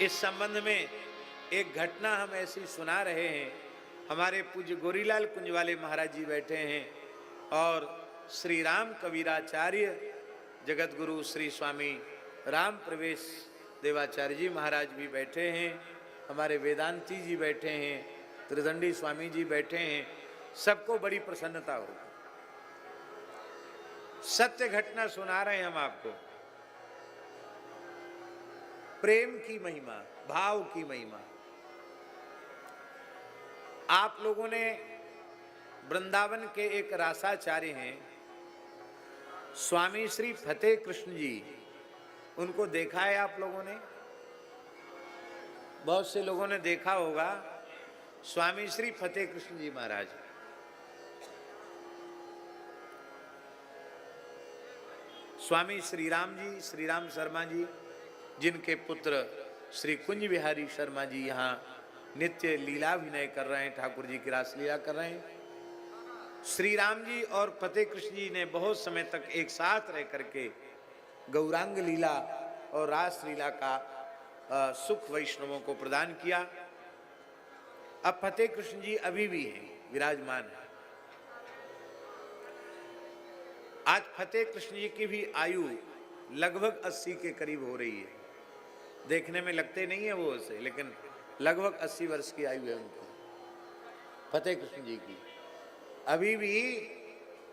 इस संबंध में एक घटना हम ऐसी सुना रहे हैं। हमारे पूज्य गोरीलाल कुंज वाले महाराज जी बैठे हैं और श्री राम कबीराचार्य जगत गुरु श्री स्वामी राम प्रवेश देवाचार्य जी महाराज भी बैठे हैं, हमारे वेदांती जी बैठे हैं, त्रिदंडी स्वामी जी बैठे हैं। सबको बड़ी प्रसन्नता होगी। सत्य घटना सुना रहे हैं हम आपको। प्रेम की महिमा, भाव की महिमा। आप लोगों ने वृंदावन के एक रासाचार्य हैं स्वामी श्री फतेह कृष्ण जी, उनको देखा है आप लोगों ने? बहुत से लोगों ने देखा होगा स्वामी श्री फतेह कृष्ण जी महाराज। स्वामी श्री राम जी, श्री राम शर्मा जी, जिनके पुत्र श्री कुंज बिहारी शर्मा जी यहाँ नित्य लीलाभिनय कर रहे हैं, ठाकुर जी की रास लीला कर रहे हैं। श्री राम जी और फतेह कृष्ण जी ने बहुत समय तक एक साथ रह करके गौरांग लीला और रास लीला का सुख वैष्णवों को प्रदान किया। अब फतेह कृष्ण जी अभी भी हैं, विराजमान है। आज फतेह कृष्ण जी की भी आयु लगभग 80 के करीब हो रही है। देखने में लगते नहीं है वो ऐसे, लेकिन लगभग 80 वर्ष की आयु है उनकी, फतेह कृष्ण जी की। अभी भी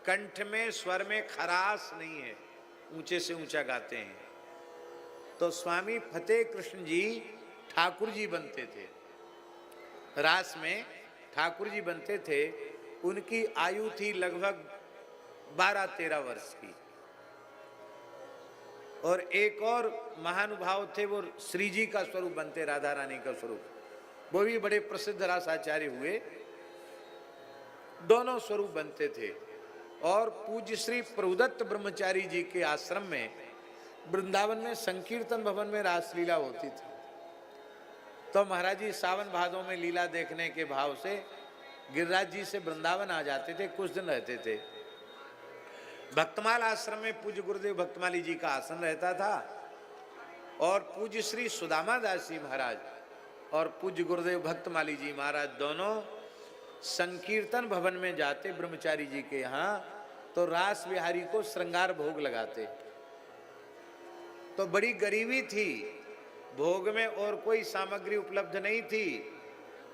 कंठ में स्वर में खराश नहीं है, ऊंचे से ऊंचा गाते हैं। तो स्वामी फतेह कृष्ण जी ठाकुर जी बनते थे, रास में ठाकुर जी बनते थे। उनकी आयु थी लगभग 12-13 वर्ष की। और एक और महानुभाव थे, वो श्री जी का स्वरूप बनते, राधा रानी का स्वरूप, वो भी बड़े प्रसिद्ध रासाचार्य हुए। दोनों स्वरूप बनते थे। और पूज्य श्री प्रभुदत्त ब्रह्मचारी जी के आश्रम में वृंदावन में संकीर्तन भवन में रासलीला होती थी। तो महाराज जी सावन भादों में लीला देखने के भाव से गिरिराज जी से वृंदावन आ जाते थे, कुछ दिन रहते थे। भक्तमाल आश्रम में पूज्य गुरुदेव भक्तमाली जी का आसन रहता था और पूज्य श्री सुदामा दास जी महाराज और पूज्य गुरुदेव भक्तमाली जी महाराज दोनों संकीर्तन भवन में जाते ब्रह्मचारी जी के यहाँ, तो रास बिहारी को श्रृंगार भोग लगाते। तो बड़ी गरीबी थी, भोग में और कोई सामग्री उपलब्ध नहीं थी।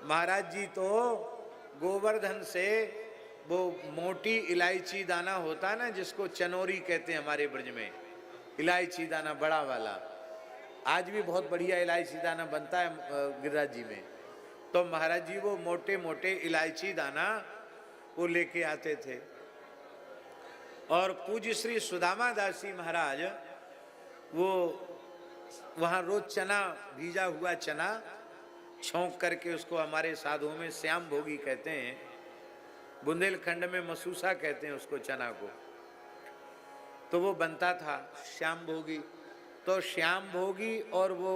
महाराज जी तो गोवर्धन से वो मोटी इलायची दाना होता ना, जिसको चनोरी कहते हैं हमारे ब्रज में, इलायची दाना बड़ा वाला, आज भी बहुत बढ़िया इलायची दाना बनता है गिरिराज जी में। तो महाराज जी वो मोटे मोटे इलायची दाना वो लेके आते थे। और पूज्य श्री सुदामा दास जी महाराज वो वहाँ रोज चना, भीजा हुआ चना छौंक करके, उसको हमारे साधुओं में श्याम भोगी कहते हैं, बुंदेलखंड में मसूसा कहते हैं उसको चना को। तो वो बनता था श्याम भोगी। तो श्याम भोगी और वो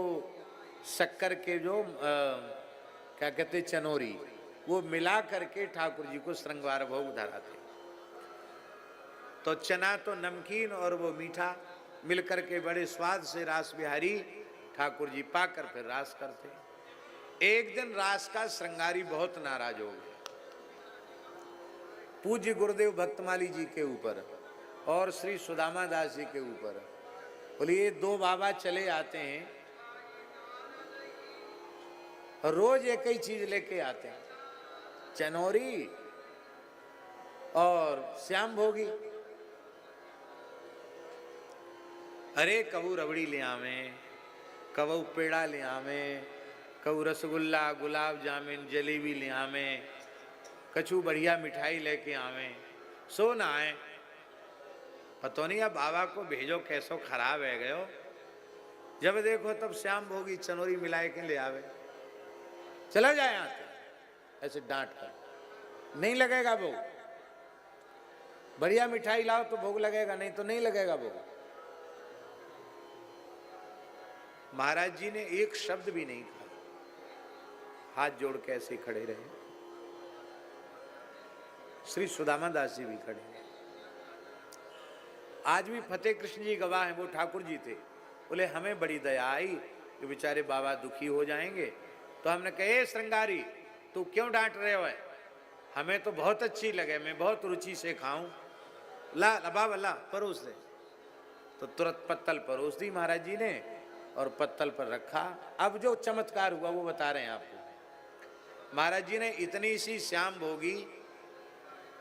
शक्कर के जो क्या कहते चनोरी, वो मिला करके ठाकुर जी को श्रृंगार भोग धराते। तो चना तो नमकीन और वो मीठा मिल करके बड़े स्वाद से रास बिहारी ठाकुर जी पाकर फिर रास करते। एक दिन रास का श्रृंगारी बहुत नाराज हो गए पूज्य गुरुदेव भक्तमाली जी के ऊपर और श्री सुदामा दास जी के ऊपर। बोले ये दो बाबा चले आते हैं, रोज एक ही चीज लेके आते हैं, चनौरी और श्याम भोगी। अरे कबू रबड़ी ले आवे, कबू पेड़ा ले आवे, कबू रसगुल्ला, गुलाब जामुन, जलेबी ले आवे, कछु बढ़िया मिठाई लेके आवे, सो ना आए। पता नहीं अब बाबा को भेजो कैसो खराब है गयो, जब देखो तब श्याम भोगी चनोरी मिलाए के ले आवे। चला जाए यहाँ से, ऐसे डांट कर। नहीं लगेगा भोग, बढ़िया मिठाई लाओ तो भोग लगेगा, नहीं तो नहीं लगेगा भोग। महाराज जी ने एक शब्द भी नहीं कहा, हाथ जोड़ के ऐसे खड़े रहे। श्री सुदामा दास जी भी खड़े। आज भी फतेह कृष्ण जी गवाह हैं, वो ठाकुर जी थे। बोले हमें बड़ी दया आई, कि बेचारे बाबा दुखी हो जाएंगे। तो हमने कहे श्रृंगारी तू क्यों डांट रहे हो, हमें तो बहुत अच्छी लगे, मैं बहुत रुचि से खाऊं, ला बाबा ला परोस दे। तो तुरंत पत्तल परोस दी महाराज जी ने और पत्तल पर रखा। अब जो चमत्कार हुआ वो बता रहे हैं आपको। महाराज जी ने इतनी सी श्याम भोगी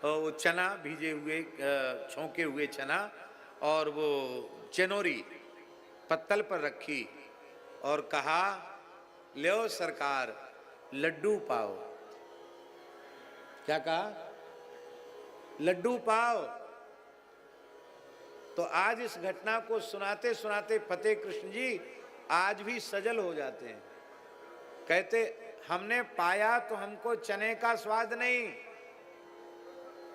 वो चना, भीजे हुए छोंके हुए चना और वो चनोरी पत्तल पर रखी और कहा लो सरकार लड्डू पाओ। क्या कहा? लड्डू पाओ। तो आज इस घटना को सुनाते सुनाते फतेह कृष्ण जी आज भी सजल हो जाते हैं। कहते हमने पाया तो हमको चने का स्वाद नहीं,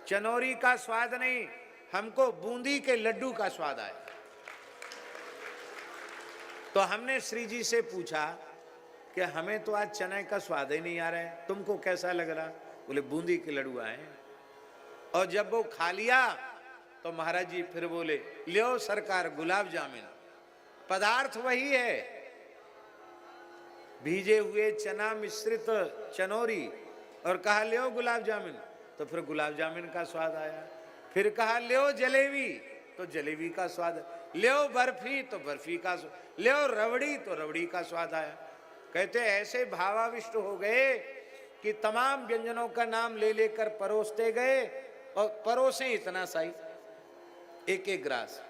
चनोरी का स्वाद नहीं, हमको बूंदी के लड्डू का स्वाद आया। तो हमने श्री जी से पूछा कि हमें तो आज चने का स्वाद ही नहीं आ रहा है, तुमको कैसा लग रहा? बोले बूंदी के लड्डू आए। और जब वो खा लिया तो महाराज जी फिर बोले लियो सरकार गुलाब जामुन। पदार्थ वही है, भीजे हुए चना मिश्रित चनोरी, और कहा लियो गुलाब जामुन, तो फिर गुलाब जामुन का स्वाद आया। फिर कहा लियो जलेबी, तो जलेबी का स्वाद, लियो बर्फी, तो बर्फी का, लियो रबड़ी, तो रबड़ी का स्वाद आया। कहते ऐसे भावाविष्ट हो गए कि तमाम व्यंजनों का नाम ले लेकर परोसते गए और परोसे इतना सही एक एक ग्रास,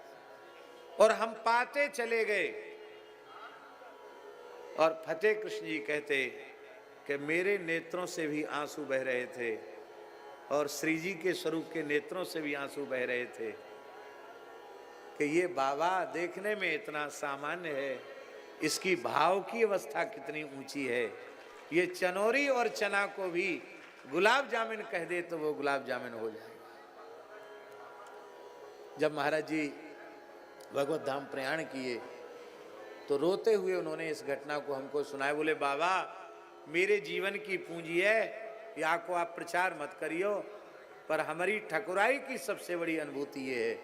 और हम पाते चले गए। और फतेह कृष्ण जी कहते कि मेरे नेत्रों से भी आंसू बह रहे थे और श्री जी के स्वरूप के नेत्रों से भी आंसू बह रहे थे कि ये बाबा देखने में इतना सामान्य है, इसकी भाव की अवस्था कितनी ऊंची है। ये चनोरी और चना को भी गुलाब जामुन कह दे तो वो गुलाब जामुन हो जाए। जब महाराज जी भगवत धाम प्रयाण किए तो रोते हुए उन्होंने इस घटना को हमको सुनाया। बोले बाबा मेरे जीवन की पूंजी है, या को आप प्रचार मत करियो, पर हमारी ठकुराई की सबसे बड़ी अनुभूति ये है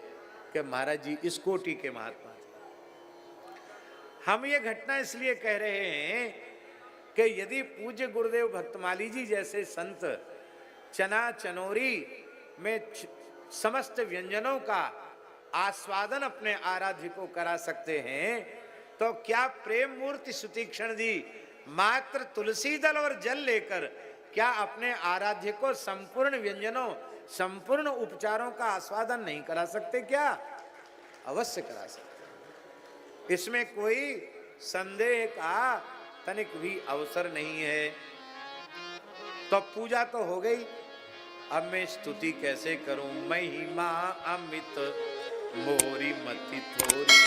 कि महाराज जी इस कोटि के महात्मा थे। हम ये घटना इसलिए कह रहे हैं कि यदि पूज्य गुरुदेव भक्तमाली जी जैसे संत चना चनोरी में समस्त व्यंजनों का आस्वादन अपने आराध्य को करा सकते हैं, तो क्या प्रेम मूर्ति सुतीक्षण जी मात्र तुलसी दल और जल लेकर क्या अपने आराध्य को संपूर्ण व्यंजनों संपूर्ण उपचारों का आस्वादन नहीं करा सकते? क्या अवश्य करा सकते, इसमें कोई संदेह का तनिक भी अवसर नहीं है। तो पूजा तो हो गई, अब मैं स्तुति कैसे करूं? महिमा अमित मोरी मति थोरी।